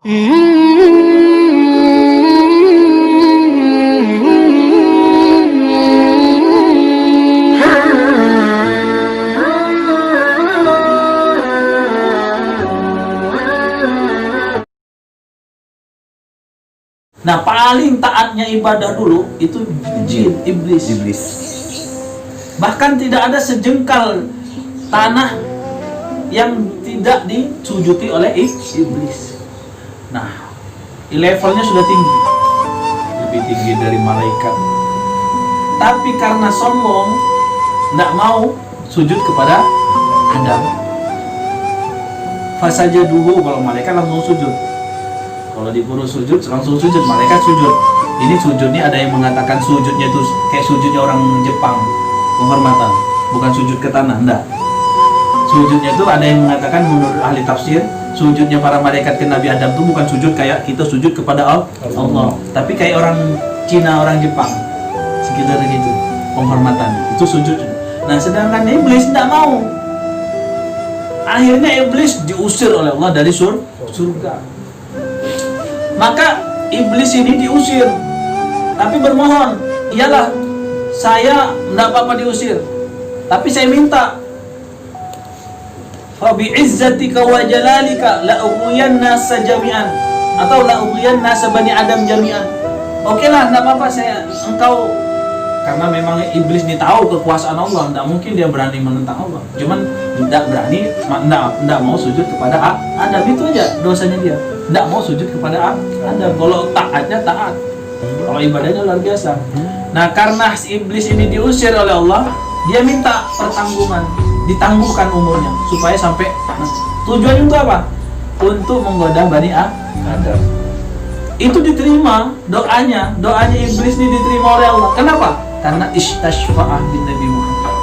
Nah, paling taatnya ibadah dulu itu jin, iblis. Bahkan tidak ada sejengkal tanah yang tidak disujuti oleh iblis. Nah, levelnya sudah tinggi, lebih tinggi dari malaikat. Tapi karena sombong, tidak mau sujud kepada Adam. Fasaja dulu, kalau malaikat langsung sujud. Kalau disuruh sujud, langsung sujud, malaikat sujud. Ini sujudnya ada yang mengatakan sujudnya itu kayak sujudnya orang Jepang, penghormatan, bukan sujud ke tanah, enggak. Sujudnya itu ada yang mengatakan menurut ahli tafsir, sujudnya para malaikat ke Nabi Adam itu bukan sujud kayak kita sujud kepada Allah, tapi kayak orang Cina, orang Jepang, sekitar gitu, penghormatan, itu sujud. Nah, sedangkan iblis tidak mau. Akhirnya iblis diusir oleh Allah dari surga. Maka iblis ini diusir, tapi bermohon, iyalah, saya tidak apa-apa diusir, tapi saya minta, fa bi'izzatika wa jalalika la ughwiyanna nasa jami'an, atau la ughwiyanna nasa bani Adam jami'an. Oke lah, tidak apa-apa, engkau, karena memang iblis ini tahu kekuasaan Allah, tidak mungkin dia berani menentang Allah, cuman tidak berani, tidak mau sujud kepada Adam, itu aja dosanya dia. Tidak mau sujud kepada Adam. Kalau taatnya taat, kalau ibadahnya luar biasa. Nah, karena iblis ini diusir oleh Allah, dia minta pertanggungan, ditangguhkan umurnya supaya sampai. Nah, tujuannya untuk apa? Untuk menggoda Bani Adam. Itu diterima doanya iblis ini diterima oleh Allah. Kenapa? Karena istashfa'ah bin Nabi Muhammad.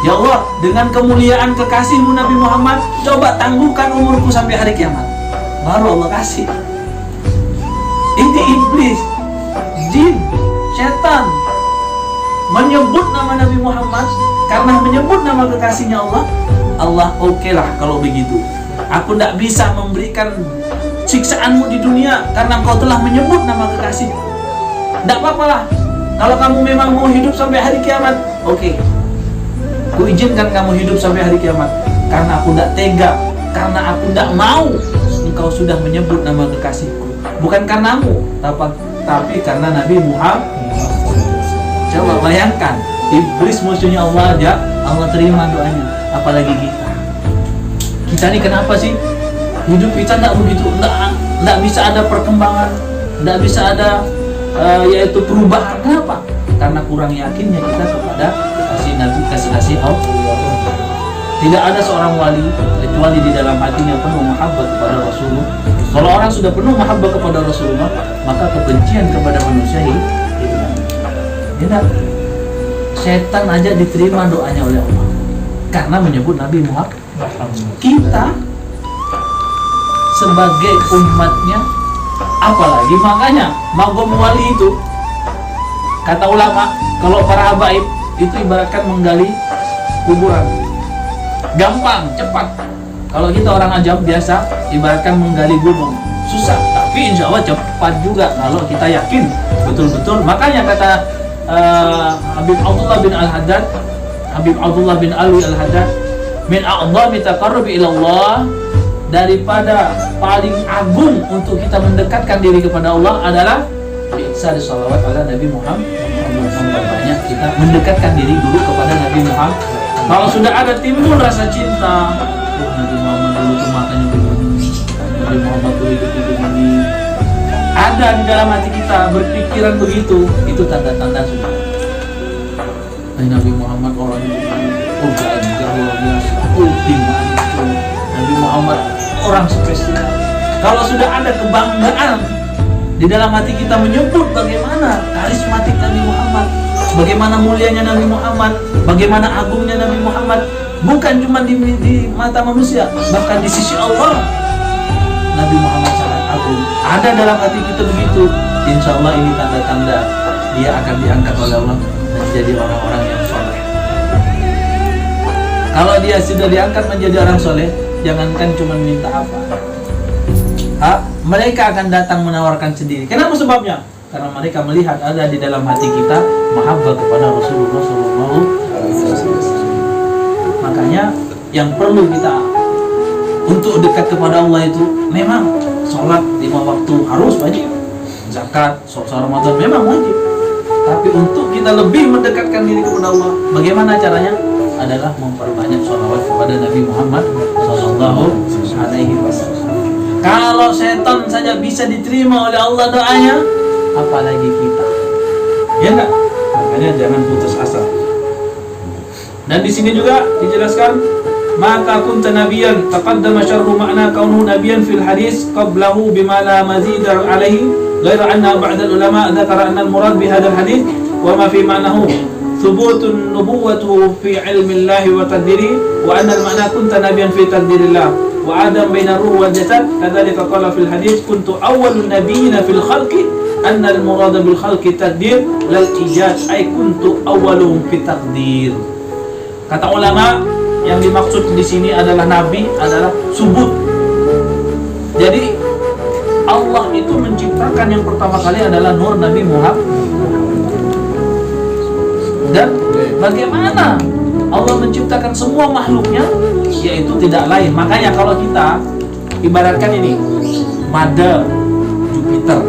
Ya Allah, dengan kemuliaan kekasihmu Nabi Muhammad, coba tangguhkan umurku sampai hari kiamat. Baru Allah kasih. Ini iblis, jin, setan menyebut nama Nabi Muhammad, karena menyebut nama kekasihnya Allah oke lah kalau begitu. Aku tidak bisa memberikan siksaanmu di dunia karena engkau telah menyebut nama kekasih. Tidak apa-apa lah, kalau kamu memang mau hidup sampai hari kiamat, oke, ku izinkan kamu hidup sampai hari kiamat, karena aku tidak tega, karena aku tidak mau engkau sudah menyebut nama kekasihku, bukan karenamu, tapi karena Nabi Muhammad. Coba bayangkan, iblis musuhnya Allah aja, Allah terima doanya, apalagi kita nih kenapa sih hidup kita tidak begitu, tidak bisa ada perkembangan, tidak bisa ada yaitu perubahan. Kenapa? Karena kurang yakinnya kita kepada kasih Allah. Tidak ada seorang wali kecuali di dalam hatinya penuh mahabbah kepada Rasulullah. Kalau orang sudah penuh mahabbah kepada Rasulullah, maka kebencian kepada manusia hilang. Tidak. Setan aja diterima doanya oleh Allah karena menyebut Nabi Muhammad. Kita sebagai umatnya, apalagi makanya magom wali itu, kata ulama, kalau para habaib itu ibaratkan menggali kuburan. Gampang, cepat. Kalau kita orang ajam biasa, ibaratkan menggali gunung, susah. Tapi insya Allah cepat juga kalau kita yakin betul-betul. Makanya kata Habib Abdullah bin Al-Haddad, Habib Abdullah bin Alwi Al-Haddad, min a'dhami taqarrubi ilallah, daripada paling agung untuk kita mendekatkan diri kepada Allah adalah bi'sari sholawat ala Nabi Muhammad. Banyak kita mendekatkan diri dulu kepada Nabi Muhammad. Kalau sudah ada timbul rasa cinta, Nabi Muhammad dulu tuh matanya begini, Nabi Muhammad tuh hidupnya begini, ada di dalam hati kita berpikiran begitu, itu tanda-tanda sudah. Nabi Muhammad orangnya begini, gagah luar biasa, ultimat itu. Nabi Muhammad orang spesial. Kalau sudah ada kebanggaan di dalam hati kita menyebut bagaimana karismatik Nabi Muhammad, bagaimana mulianya Nabi Muhammad, bagaimana agungnya Nabi Muhammad, bukan cuma di mata manusia, bahkan di sisi Allah Nabi Muhammad sangat agung. Ada dalam hati kita begitu, insya Allah ini tanda-tanda dia akan diangkat oleh Allah menjadi orang-orang yang soleh. Kalau dia sudah diangkat menjadi orang soleh, jangankan cuma minta apa, mereka akan datang menawarkan sendiri. Kenapa sebabnya? Karena mereka melihat ada di dalam hati kita mahabbah kepada Rasulullah SAW. Makanya yang perlu kita untuk dekat kepada Allah itu memang sholat 5 waktu harus wajib, zakat, sholat Ramadan memang wajib. Tapi untuk kita lebih mendekatkan diri kepada Allah, bagaimana caranya? Adalah memperbanyak sholawat kepada Nabi Muhammad SAW. Kalau setan saja bisa diterima oleh Allah doanya, apalagi kita, ya enggak? Makanya jangan putus asa. Dan di sini juga dijelaskan, maka kunta nabiyan taqaddama syarhu ma'na kaunuhu nabiyan fil hadis qablahu bima la mazid alaihi ghaira anna ba'd al ulama dzakara anna al murad bi hadzal hadis wa ma fi ma'nahu thubutun nubuwwatu fi ilmi Allah wa taqdiri wa anna al ma'na kunta nabiyan fi taqdirillah wa adam baina ruh wal jasad kadzalika qala fil hadis kuntu awwalun nabiyina fil khalqi anna al murad bil khalqi taqdir lal ijad ay kuntu awwaluhum fi taqdir. Kata ulama, yang dimaksud di sini adalah nabi, adalah subut. Jadi Allah itu menciptakan yang pertama kali adalah nur Nabi Muhammad. Dan bagaimana Allah menciptakan semua makhluknya, yaitu tidak lain. Makanya kalau kita ibaratkan ini, mada Jupiter,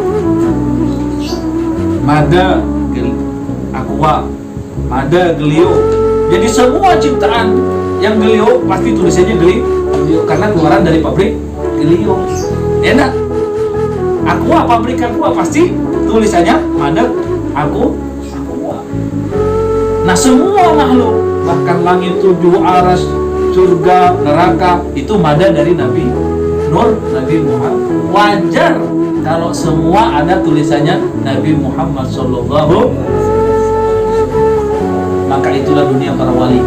mada Aqua, mada Glio. Jadi semua ciptaan yang Glio pasti tulisannya Glio karena keluaran dari pabrik Glio. Enak. Aqua, pabrik Aqua pasti tulisannya Mada Aqua. Nah semua makhluk, bahkan langit tujuh, aras, surga, neraka, itu mada dari Nabi Nur, Nabi Muhammad. Wajar kalau semua ada tulisannya Nabi Muhammad SAW. Maka itulah dunia para wali.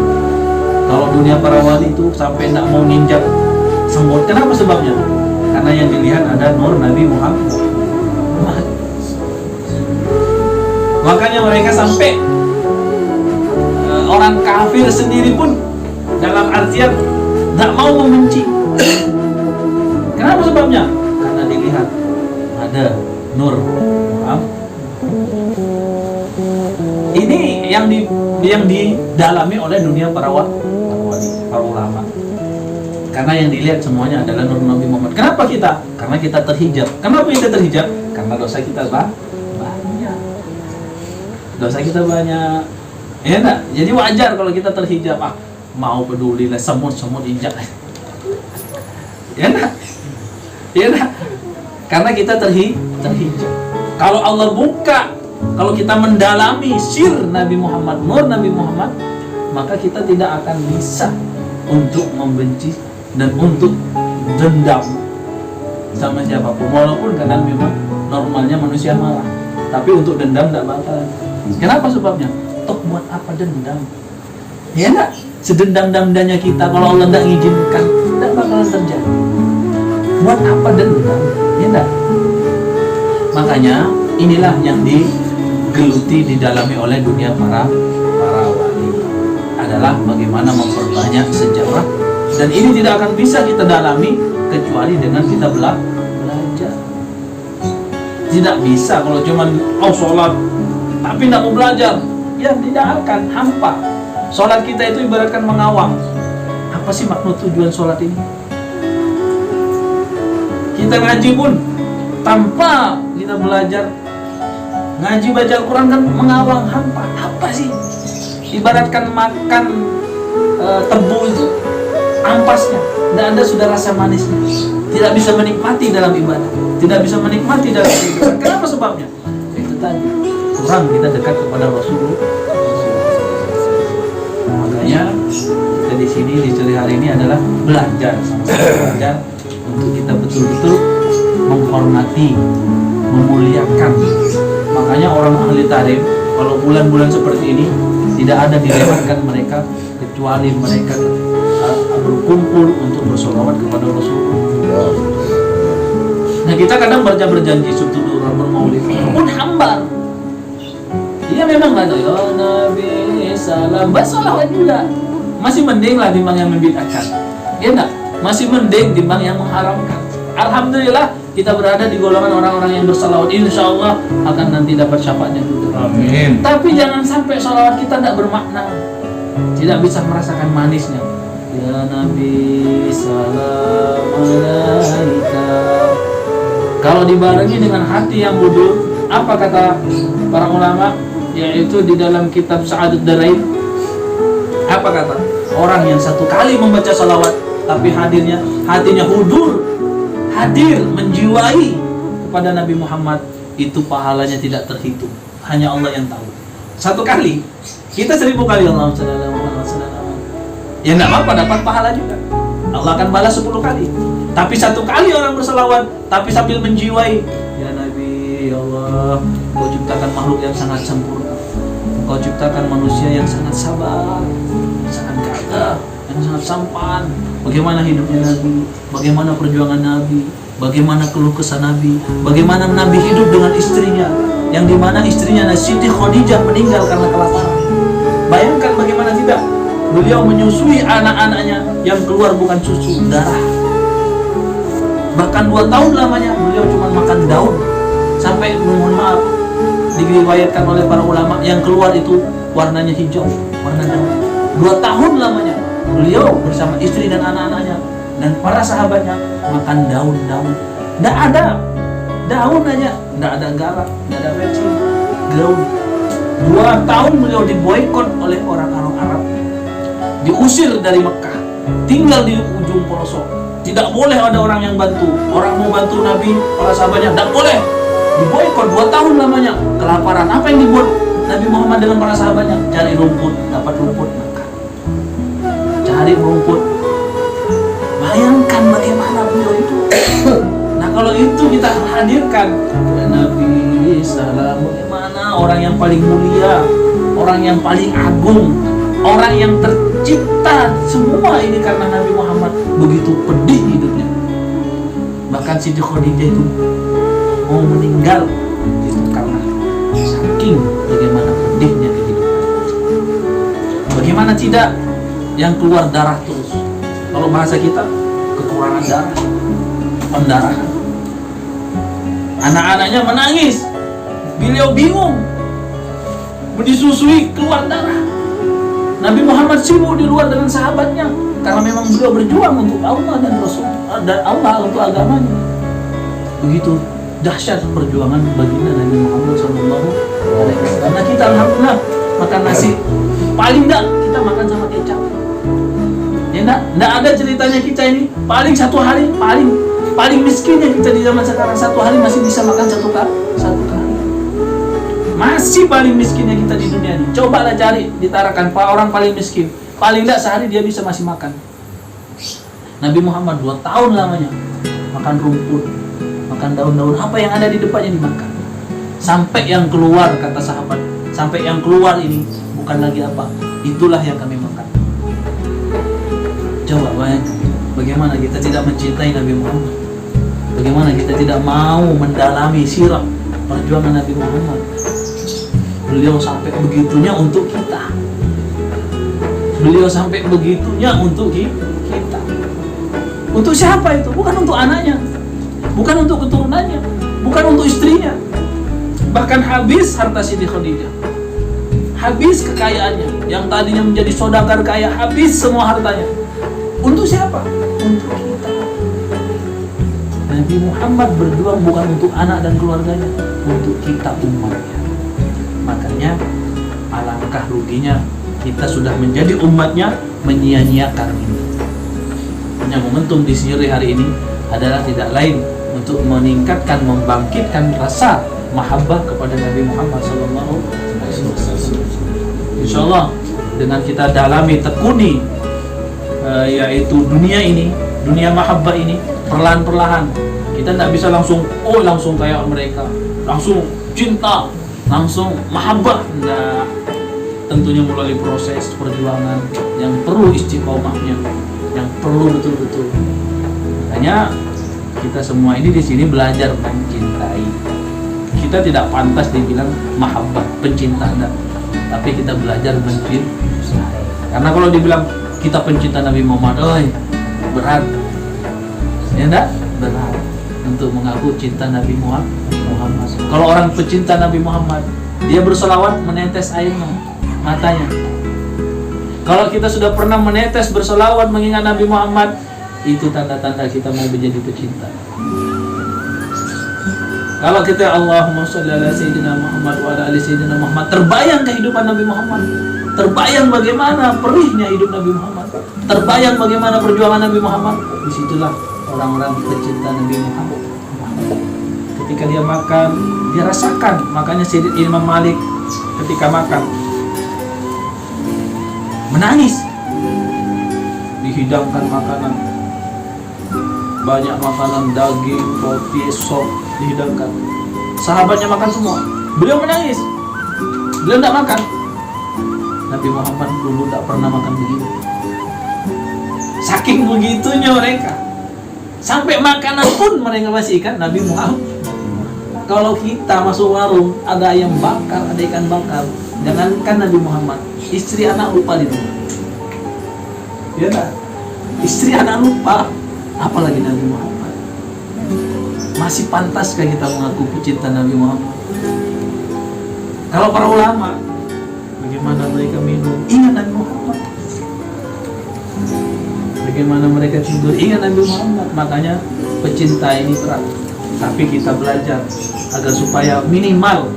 Kalau dunia para wali itu sampai tidak mau ninjak semut. Kenapa sebabnya? Karena yang dilihat ada nur Nabi Muhammad. Makanya mereka sampai orang kafir sendiri pun dalam artian tidak mau membenci. Kenapa sebabnya? Karena dilihat ada nur Muhammad. Ini yang didalami oleh dunia para wali, para ulama. Karena yang dilihat semuanya adalah nur Nabi Muhammad. Kenapa kita? Karena kita terhijab. Kenapa kita terhijab? Karena dosa kita banyak. Dosa kita banyak. Ya enggak? Jadi wajar kalau kita terhijab. Mau peduli lah semut injak. Ya enggak? Ya enggak? Karena kita terhijab. Kalau Allah buka, kalau kita mendalami sir Nabi Muhammad, nur Nabi Muhammad, maka kita tidak akan bisa untuk membenci dan untuk dendam sama siapapun. Walaupun kadang memang normalnya manusia marah, tapi untuk dendam tidak bakal. Kenapa sebabnya? Toh buat apa dendam? Ya enggak? Sedendam-dendamnya kita, kalau Allah tidak izinkan, tidak bakalan terjadi. Buat apa dendam? Ya enggak? Makanya inilah yang digeluti, didalami oleh dunia para wali, adalah bagaimana memperbanyak sejarah. Dan ini tidak akan bisa kita dalami kecuali dengan kita belajar. Tidak bisa kalau cuman sholat tapi tidak mau belajar, ya tidak akan, hampa. Sholat kita itu ibaratkan mengawang. Apa sih makna tujuan sholat ini? Kita ngaji pun tanpa kita belajar, ngaji baca Al-Quran kan mengawang, hampa. Apa sih? Ibaratkan makan tebu itu, ampasnya, tidak ada sudah rasa manisnya. Tidak bisa menikmati dalam ibadah, tidak bisa menikmati dalam ibadah. Kenapa sebabnya? Itu tadi, kurang kita dekat kepada Rasulullah. Makanya kita di sini di sore hari ini adalah belajar, belajar untuk kita betul-betul menghormati, memuliakan. Makanya orang ahli tarikh kalau bulan-bulan seperti ini tidak ada dilewatkan mereka kecuali mereka berkumpul untuk bersolawat kepada Rasulullah. Nah kita kadang berjanji sutudur bermaulid pun hambar. Dia memang nggak tahu ya Nabi salam, bersolawat juga masih mending lah timbang yang membid'ahkan. Ya enggak? Masih mending timbang yang mengharamkan. Alhamdulillah kita berada di golongan orang-orang yang bersalawat, insya Allah akan nanti dapat syafaatnya juga. Amin. Tapi jangan sampai salawat kita tidak bermakna, tidak bisa merasakan manisnya. Ya Nabi salam alaika. Kalau dibarengi dengan hati yang wudhu, apa kata para ulama? Yaitu di dalam kitab Sa'adat Darain, apa kata? Orang yang satu kali membaca salawat tapi hatinya hudur, hadir, menjiwai kepada Nabi Muhammad, itu pahalanya tidak terhitung. Hanya Allah yang tahu. Satu kali, kita 1000 kali Allahumma shalli ala Muhammad. Ya enggak apa-apa, dapat pahala juga. Allah akan balas 10 kali. Tapi satu kali orang berselawat, tapi sambil menjiwai, ya Nabi, ya Allah, Kau ciptakan makhluk yang sangat sempurna. Kau ciptakan manusia yang sangat sabar, sangat gagah, yang sangat sampan. Bagaimana hidupnya Nabi, bagaimana perjuangan Nabi, bagaimana keluh kesah Nabi, bagaimana Nabi hidup dengan istrinya, yang dimana istrinya Siti Khadijah meninggal karena kelaparan. Bayangkan bagaimana tidak, beliau menyusui anak-anaknya yang keluar bukan susu, darah. Bahkan 2 tahun lamanya beliau cuma makan daun. Sampai, mohon maaf, diriwayatkan oleh para ulama, yang keluar itu warnanya hijau, warna daun. 2 tahun lamanya beliau bersama istri dan anak-anaknya dan para sahabatnya makan daun-daun. Tidak ada daun aja, tidak ada garam, tidak ada bensin, daun. 2 tahun beliau diboikot oleh orang Arab, diusir dari Mekah, tinggal di ujung pelosok. Tidak boleh ada orang yang bantu. Orang mau bantu Nabi, para sahabatnya, tidak boleh. Diboikot 2 tahun lamanya, kelaparan. Apa yang dibuat Nabi Muhammad dengan para sahabatnya? Cari rumput, dapat rumput makan. Cari rumput. Bayangkan bagaimana beliau itu. Nah, kalau itu kita hadirkan Nabi salam, bagaimana orang yang paling mulia, orang yang paling agung, orang yang tercipta semua ini karena Nabi Muhammad, begitu pedih hidupnya. Bahkan Siti Khadijah itu mau meninggal itu karena saking bagaimana pedihnya kehidupan. Bagaimana tidak, yang keluar darah terus. Kalau bahasa kita, kekurangan darah, pendarahan. Anak-anaknya menangis, beliau bingung, disusui keluar darah. Nabi Muhammad sibuk di luar dengan sahabatnya karena memang beliau berjuang untuk Allah dan Rasul dan Allah, untuk agamanya. Begitu dahsyat perjuangan baginda Nabi Muhammad SAW. Karena kita alhamdulillah makan nasi, paling enggak kita makan sama kecap. Ya enggak ada ceritanya kita ini paling 1 hari, paling miskinnya kita di zaman sekarang 1 hari masih bisa makan 1 kali. Masih paling miskinnya kita di dunia ini. Cobalah cari di Tarakan orang paling miskin, paling enggak sehari dia bisa masih makan. Nabi Muhammad 2 tahun lamanya makan rumput, makan daun-daun, apa yang ada di depannya dimakan. Sampai yang keluar, kata sahabat, sampai yang keluar ini bukan lagi apa, itulah yang kami makan. Coba bayangkan bagaimana kita tidak mencintai Nabi Muhammad, bagaimana kita tidak mau mendalami sirah perjuangan Nabi Muhammad. Beliau sampai begitunya untuk kita. Beliau sampai begitunya untuk kita. Untuk siapa itu? Bukan untuk anaknya, bukan untuk keturunannya, bukan untuk istrinya. Bahkan habis harta Siti Khadijah, habis kekayaannya, yang tadinya menjadi saudagar kaya, habis semua hartanya. Untuk siapa? Untuk kita. Nabi Muhammad berjuang bukan untuk anak dan keluarganya, untuk kita umatnya. Makanya alangkah ruginya kita sudah menjadi umatnya menyia-nyiakan ini. Punya momentum di sini hari ini adalah tidak lain untuk meningkatkan, membangkitkan rasa mahabbah kepada Nabi Muhammad SAW. Insya Allah dengan kita dalami, tekuni yaitu dunia ini, dunia mahabbah ini, perlahan-perlahan kita tidak bisa langsung kayak mereka, langsung cinta, langsung mahabbah. Nah, tentunya melalui proses perjuangan yang perlu istiqomahnya, yang perlu betul-betul. Makanya kita semua ini di sini belajar mencintai. Kita tidak pantas dibilang mahabbah, pencinta, enggak. Tapi kita belajar mencintai. Karena kalau dibilang kita pencinta Nabi Muhammad, berat. Ya enggak? Berat. untuk mengaku cinta Nabi Muhammad. Kalau orang pecinta Nabi Muhammad, dia bersolawat menetes air matanya. Kalau kita sudah pernah menetes bersolawat mengingat Nabi Muhammad, itu tanda-tanda kita mau menjadi pecinta. Kalau kita Allahumma sholli ala Sayyidina Muhammad wa ala ali Sayyidina Muhammad, terbayang kehidupan Nabi Muhammad, terbayang bagaimana perihnya hidup Nabi Muhammad, terbayang bagaimana perjuangan Nabi Muhammad. Disitulah orang-orang pecinta Nabi Muhammad. Ketika dia makan, dia rasakan. Makanya Sayyidina Imam Malik ketika makan menangis. Dihidangkan makanan, banyak makanan, daging, roti, sop dihidangkan. Sahabatnya makan semua, beliau menangis. Beliau tidak makan. Nabi Muhammad dulu tidak pernah makan begitu. Saking begitunya mereka, sampai makanan pun mereka masih ikan Nabi Muhammad. Kalau kita masuk warung, ada ayam bakar, ada ikan bakar, jangankan Nabi Muhammad, istri anak lupa di rumah. Ya tak? Istri anak lupa, apalagi Nabi Muhammad. Masih pantaskah kita mengaku pecinta Nabi Muhammad? Kalau para ulama, bagaimana mereka minum, ingat Nabi Muhammad. Bagaimana mereka tidur, ingat Nabi Muhammad. Makanya pecinta ini berat. Tapi kita belajar agar supaya minimal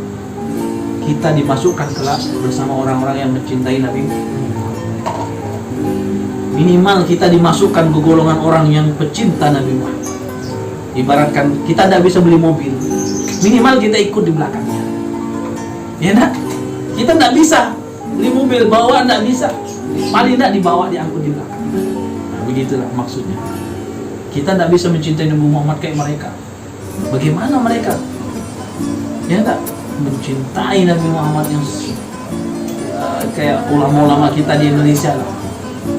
kita dimasukkan kelas bersama orang-orang yang mencintai Nabi Muhammad. Minimal kita dimasukkan ke golongan orang yang pecinta Nabi Muhammad. Ibaratkan kita tidak bisa beli mobil, minimal kita ikut di belakangnya. Ya nak? Kita tidak bisa beli mobil, bawa tidak bisa, paling tidak dibawa, diangkut di belakang. Nah, begitulah maksudnya. Kita tidak bisa mencintai Nabi Muhammad kayak mereka. Bagaimana mereka? Ya tak? Mencintai Nabi Muhammad yang kayak ulama-ulama kita di Indonesia lah.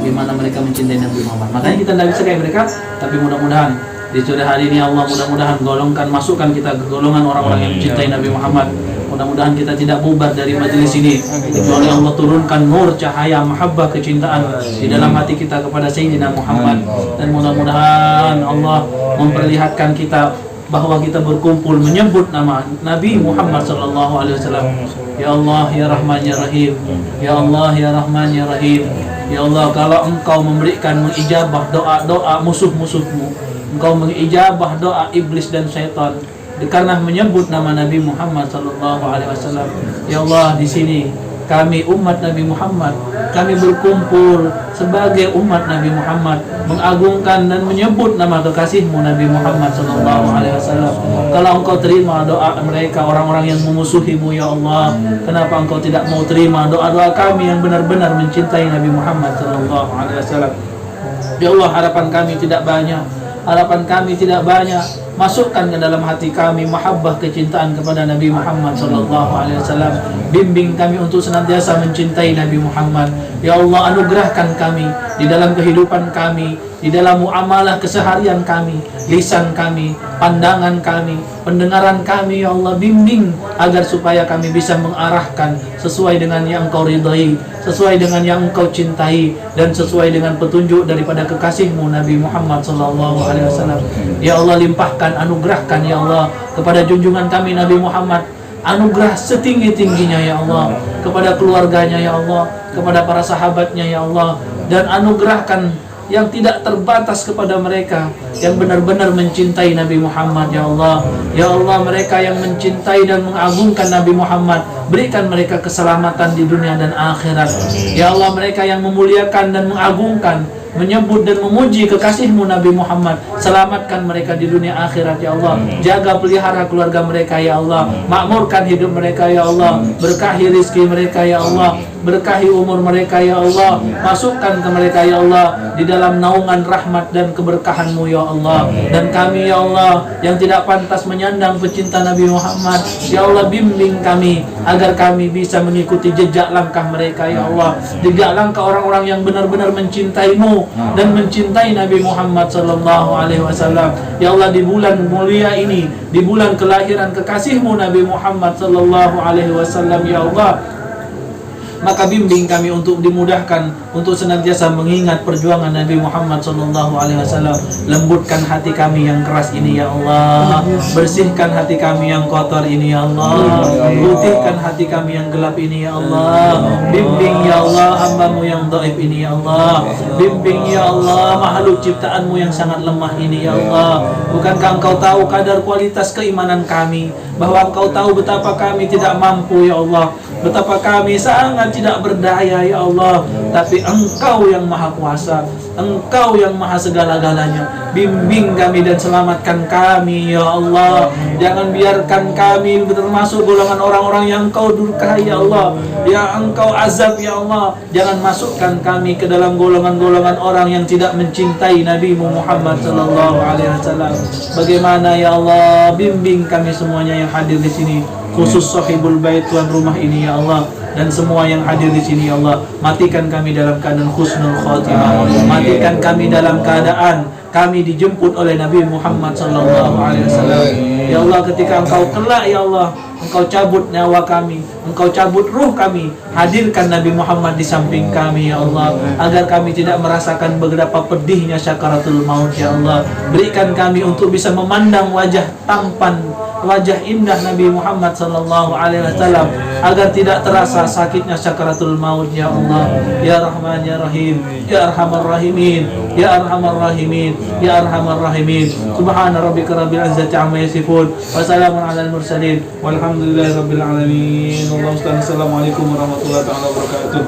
Bagaimana mereka mencintai Nabi Muhammad. Makanya kita tidak bisa kayak mereka. Tapi mudah-mudahan di sore hari ini Allah mudah-mudahan masukkan kita ke golongan orang-orang yang mencintai Nabi Muhammad. Mudah-mudahan kita tidak bubar dari majelis ini kecuali Allah turunkan nur cahaya mahabbah kecintaan di dalam hati kita kepada Sayyidina Muhammad. Dan mudah-mudahan Allah memperlihatkan kita bahwa kita berkumpul menyebut nama Nabi Muhammad sallallahu alaihi wasallam. Ya Allah ya Rahman ya Rahim. Ya Allah ya Rahman ya Rahim. Ya Allah, kalau Engkau memberikan mengijabah doa-doa musuh-musuhmu, Engkau mengijabah doa iblis dan syaitan karena menyebut nama Nabi Muhammad sallallahu alaihi wasallam. Ya Allah, di sini kami umat Nabi Muhammad, kami berkumpul sebagai umat Nabi Muhammad mengagungkan dan menyebut nama kekasihmu Nabi Muhammad sallallahu alaihi wasallam. Kalau Engkau terima doa mereka orang-orang yang memusuhimu ya Allah, kenapa Engkau tidak mau terima doa-doa kami yang benar-benar mencintai Nabi Muhammad sallallahu alaihi wasallam? Ya Allah, harapan kami tidak banyak. Harapan kami tidak banyak. Masukkan ke dalam hati kami mahabbah kecintaan kepada Nabi Muhammad sallallahu alaihi wasallam. Bimbing kami untuk senantiasa mencintai Nabi Muhammad. Ya Allah, anugerahkan kami di dalam kehidupan kami, di dalam muamalah keseharian kami, lisan kami, pandangan kami, pendengaran kami. Ya Allah, bimbing agar supaya kami bisa mengarahkan sesuai dengan yang Engkau ridai, sesuai dengan yang Engkau cintai, dan sesuai dengan petunjuk daripada kekasihmu Nabi Muhammad sallallahu alaihi wasallam. Ya Allah, limpahkan, anugerahkan ya Allah kepada junjungan kami Nabi Muhammad, anugerah setinggi-tingginya ya Allah kepada keluarganya ya Allah, kepada para sahabatnya ya Allah, dan anugerahkan yang tidak terbatas kepada mereka yang benar-benar mencintai Nabi Muhammad ya Allah. Ya Allah, mereka yang mencintai dan mengagungkan Nabi Muhammad, berikan mereka keselamatan di dunia dan akhirat. Ya Allah, mereka yang memuliakan dan mengagungkan, menyebut dan memuji kekasihmu Nabi Muhammad, selamatkan mereka di dunia akhirat ya Allah. Jaga pelihara keluarga mereka ya Allah, makmurkan hidup mereka ya Allah, berkahi rizki mereka ya Allah, berkahi umur mereka ya Allah, masukkan ke mereka ya Allah di dalam naungan rahmat dan keberkahanmu ya Allah. Dan kami ya Allah yang tidak pantas menyandang pecinta Nabi Muhammad, ya Allah, bimbing kami agar kami bisa mengikuti jejak langkah mereka ya Allah, jejak langkah orang-orang yang benar-benar mencintaimu dan mencintai Nabi Muhammad sallallahu alaihi wasallam. Ya Allah, di bulan mulia ini, di bulan kelahiran kekasihmu Nabi Muhammad sallallahu alaihi wasallam ya Allah, maka bimbing kami untuk dimudahkan untuk senantiasa mengingat perjuangan Nabi Muhammad SAW. Lembutkan hati kami yang keras ini ya Allah, bersihkan hati kami yang kotor ini ya Allah, putihkan hati kami yang gelap ini ya Allah. Bimbing ya Allah hamba-Mu yang dhaif ini ya Allah, bimbing ya Allah makhluk ciptaan-Mu yang sangat lemah ini ya Allah. Bukankah Engkau tahu kadar kualitas keimanan kami, bahwa Engkau tahu betapa kami tidak mampu ya Allah, betapa kami sangat tidak berdaya ya Allah. Tapi Engkau yang maha kuasa, Engkau yang maha segala-galanya. Bimbing kami dan selamatkan kami ya Allah. Jangan biarkan kami termasuk golongan orang-orang yang Engkau durkai ya Allah, yang Engkau azab ya Allah. Jangan masukkan kami ke dalam golongan-golongan orang yang tidak mencintai Nabi Muhammad sallallahu alaihi wasallam. Bagaimana ya Allah, bimbing kami semuanya yang hadir di sini, khusus sahibul bait, tuan rumah ini ya Allah, dan semua yang hadir di sini ya Allah. Matikan kami dalam keadaan husnul khatimah, matikan kami dalam keadaan kami dijemput oleh Nabi Muhammad sallallahu alaihi wasallam. Ya Allah, ketika Engkau kelak ya Allah, Engkau cabut nyawa kami, Engkau cabut ruh kami, hadirkan Nabi Muhammad di samping kami ya Allah, agar kami tidak merasakan betapa pedihnya syakaratul maut ya Allah. Berikan kami untuk bisa memandang wajah tampan, wajah indah Nabi Muhammad sallallahu alaihi wasallam, agar tidak terasa sakitnya syakaratul maut ya Allah. Ya Rahman ya Rahim, ya Arhamar Rahimin, ya Arhamar Rahimin, ya Arhamar Rahimin. Subhana rabbika rabbil izzati amma yasifun, wa salamun alal mursalin, walhamdulillahi rabbil alamin. Assalamualaikum warahmatullahi wabarakatuh.